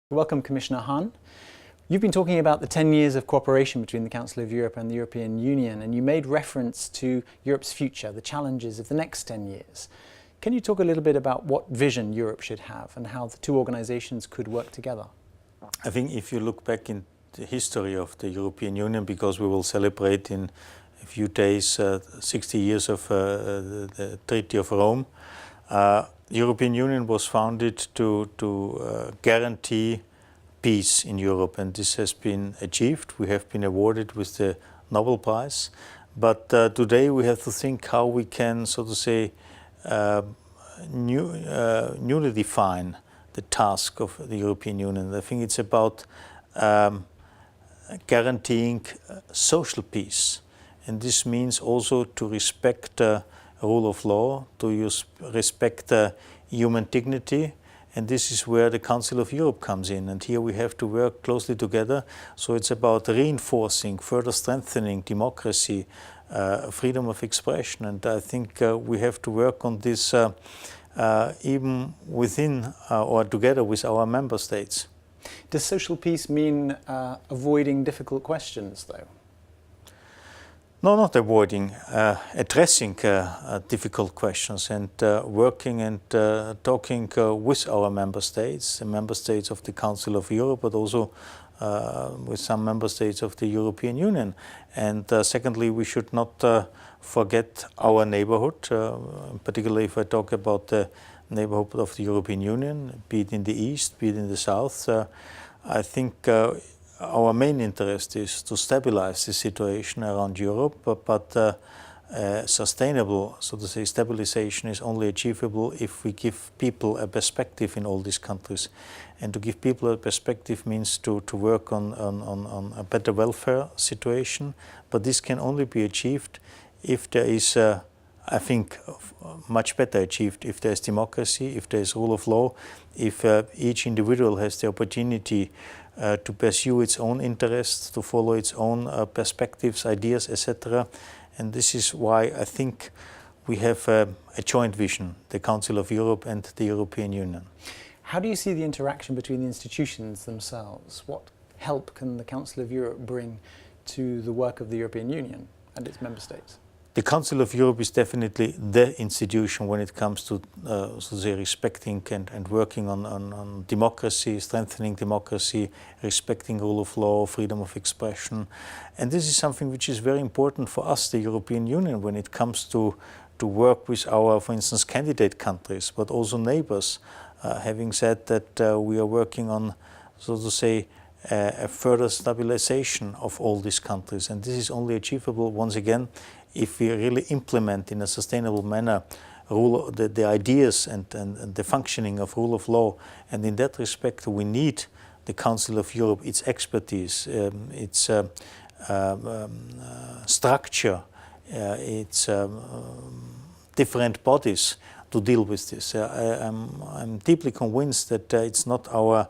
Welcome, Commissioner Hahn. You've been talking about the 10 years of cooperation between the Council of Europe and the European Union, and you made reference to Europe's future, the challenges of the next 10 years. Can you talk a little bit about what vision Europe should have and how the two organizations could work together? I think if you look back in the history of the European Union, because we will celebrate in a few days 60 years of the Treaty of Rome, the European Union was founded to guarantee peace in Europe, and this has been achieved. We have been awarded with the Nobel Prize, but today we have to think how we can, so to say, newly define the task of the European Union. I think it's about guaranteeing social peace, and this means also to respect rule of law, to respect human dignity, and this is where the Council of Europe comes in, and here we have to work closely together. So it's about reinforcing, further strengthening democracy, freedom of expression, and I think we have to work on this even within or together with our member states. Does social peace mean avoiding difficult questions, though? No, not avoiding, addressing difficult questions and working and talking with our member states, the member states of the Council of Europe, but also with some member states of the European Union. And secondly, we should not forget our neighborhood, particularly if I talk about the neighborhood of the European Union, be it in the east, be it in the south. I think our main interest is to stabilize the situation around Europe, but sustainable, so to say, stabilization is only achievable if we give people a perspective in all these countries. And to give people a perspective means to work on a better welfare situation, but this can only be achieved if there is, I think, much better achieved if there is democracy, if there is rule of law, if each individual has the opportunity to pursue its own interests, to follow its own perspectives, ideas, etc. And this is why I think we have a joint vision, the Council of Europe and the European Union. How do you see the interaction between the institutions themselves? What help can the Council of Europe bring to the work of the European Union and its member states? The Council of Europe is definitely the institution when it comes to so to say, respecting and working on democracy, strengthening democracy, respecting rule of law, freedom of expression. And this is something which is very important for us, the European Union, when it comes to work with our, for instance, candidate countries, but also neighbors. Having said that, we are working on, so to say, a further stabilization of all these countries. And this is only achievable, once again, if we really implement in a sustainable manner the ideas and the functioning of rule of law. And in that respect, we need the Council of Europe, its expertise, its structure, its different bodies to deal with this. I'm deeply convinced that it's not our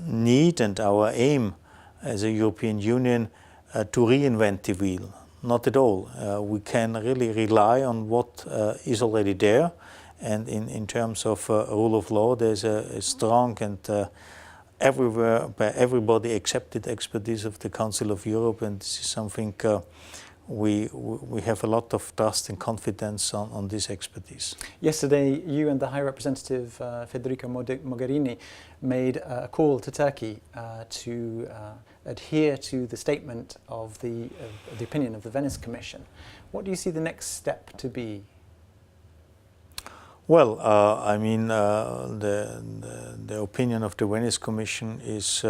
need and our aim as a European Union to reinvent the wheel. Not at all. We can really rely on what is already there, and in terms of rule of law, there's a strong and everywhere by everybody accepted expertise of the Council of Europe, and this is something we have a lot of trust and confidence on this expertise. Yesterday, you and the High Representative Federica Mogherini made a call to Turkey to adhere to the statement of the opinion of the Venice Commission. What do you see the next step to be? Well, I mean, the opinion of the Venice Commission is,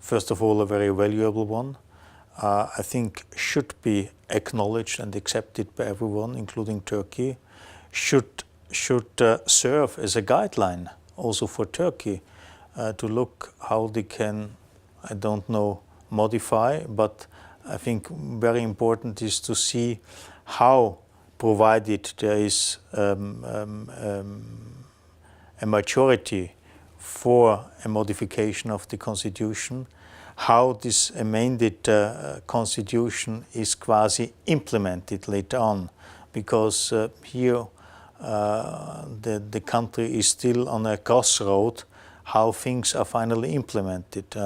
first of all, a very valuable one. I think should be acknowledged and accepted by everyone, including Turkey, should serve as a guideline also for Turkey to look how they can, I don't know, modify, but I think very important is to see how, provided there is a majority for a modification of the constitution, how this amended constitution is quasi implemented later on, because here the country is still on a crossroad how things are finally implemented.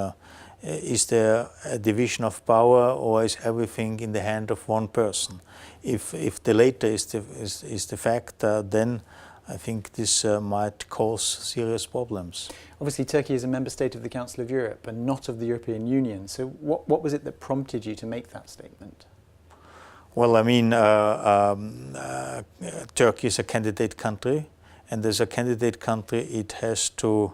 Is there a division of power, or is everything in the hand of one person? If the latter is the fact, then I think this might cause serious problems. Obviously, Turkey is a member state of the Council of Europe and not of the European Union. So what was it that prompted you to make that statement? Well, I mean, Turkey is a candidate country, and as a candidate country, it has to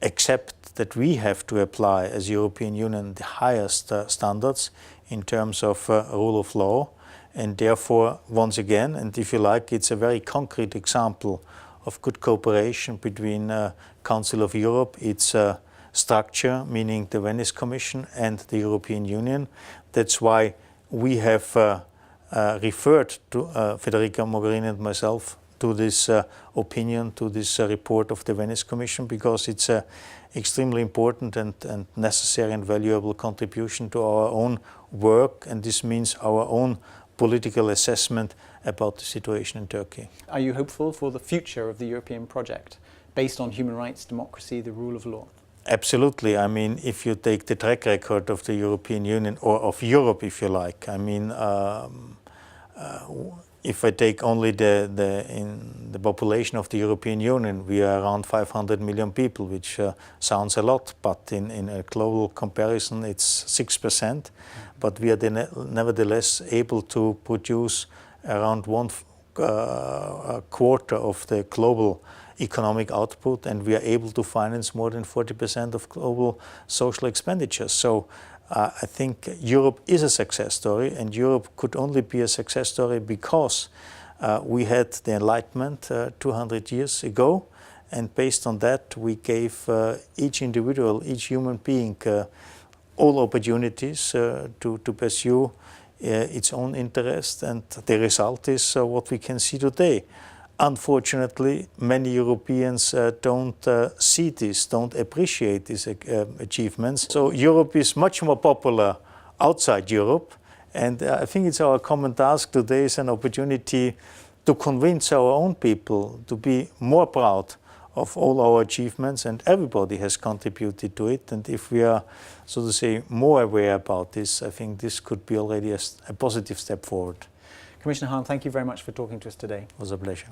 accept that we have to apply as European Union the highest standards in terms of rule of law. And therefore, once again, and if you like, it's a very concrete example of good cooperation between Council of Europe, its structure, meaning the Venice Commission, and the European Union. That's why we have referred to Federica Mogherini and myself to this opinion, to this report of the Venice Commission, because it's an extremely important and necessary and valuable contribution to our own work, and this means our own political assessment about the situation in Turkey. Are you hopeful for the future of the European project, based on human rights, democracy, the rule of law? Absolutely. I mean, if you take the track record of the European Union, or of Europe, if you like, I mean, if I take only the population of the European Union, we are around 500 million people, which sounds a lot, but in a global comparison, it's 6%. But we are nevertheless able to produce around one quarter of the global economic output, and we are able to finance more than 40% of global social expenditures. So I think Europe is a success story, and Europe could only be a success story because we had the Enlightenment 200 years ago, and based on that we gave each individual, each human being all opportunities to pursue its own interest, and the result is what we can see today. Unfortunately, many Europeans don't see this, don't appreciate these achievements. So Europe is much more popular outside Europe, and I think it's our common task today is an opportunity to convince our own people to be more proud of all our achievements, and everybody has contributed to it. And if we are, so to say, more aware about this, I think this could be already a positive step forward. Commissioner Hahn, thank you very much for talking to us today. It was a pleasure.